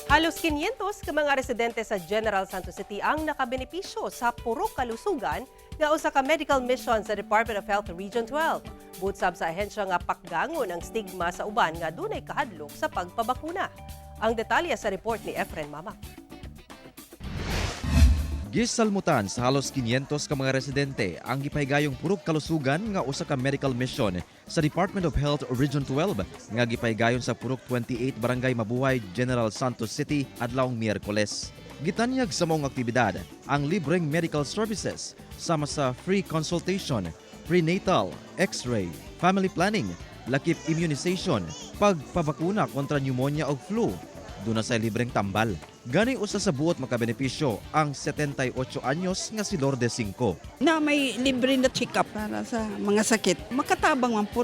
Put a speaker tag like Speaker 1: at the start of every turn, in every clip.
Speaker 1: Halos 500 ka mga residente sa General Santos City ang nakabenepisyo sa purok kalusugan nga usa ka medical mission sa Department of Health Region 12. Butsab sa ahensya nga pakgangon ang stigma sa uban nga dunay kahadlok sa pagpabakuna. Ang detalye sa report ni Efren Mama.
Speaker 2: Gisalmutan sa halos 500 ka mga residente ang gipahigayong purok kalusugan nga usa ka medical mission sa Department of Health Region 12 nga gipahigayon sa purok 28 Barangay Mabuhay, General Santos City adlawng Miyerkules. Gitanyag sa maong aktibidad ang libreng medical services sama sa free consultation, prenatal, x-ray, family planning, lakip immunization, pagpabakuna kontra pneumonia o flu, duna sa libreng tambal. Gani usa sa buot makabenepisyo ang 78 anyos nga si Lourdes 5.
Speaker 3: Na may libre na check-up para sa mga sakit. Makatabang man po.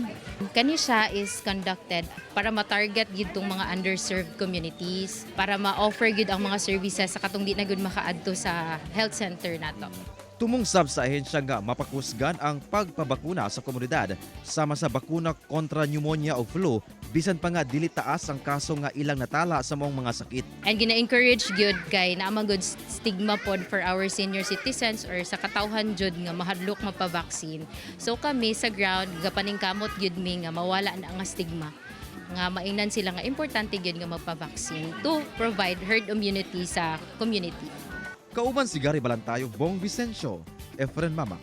Speaker 4: Kani siya is conducted para ma-target gid tong mga underserved communities, para ma-offer gid ang mga services sa katong di na gud makaadto sa health center nato.
Speaker 2: Tumungsab sa ahensya nga mapakusgan ang pagpabakuna sa komunidad sama sa bakuna kontra pneumonia o flu bisan pa nga dili taas ang kaso nga ilang natala sa maong mga sakit.
Speaker 4: And gina-encourage gyud kay naa man gud stigma pod for our senior citizens or sa katawhan jud nga mahadlok mapabaksin. So kami sa ground gapaningkamot gyud mi nga mawala na ang stigma nga maingnan sila nga importante gyud nga magpabaksin to provide herd immunity sa community.
Speaker 2: Kauban si Gary Balantayo, Bong Vicencio, Efren Mama.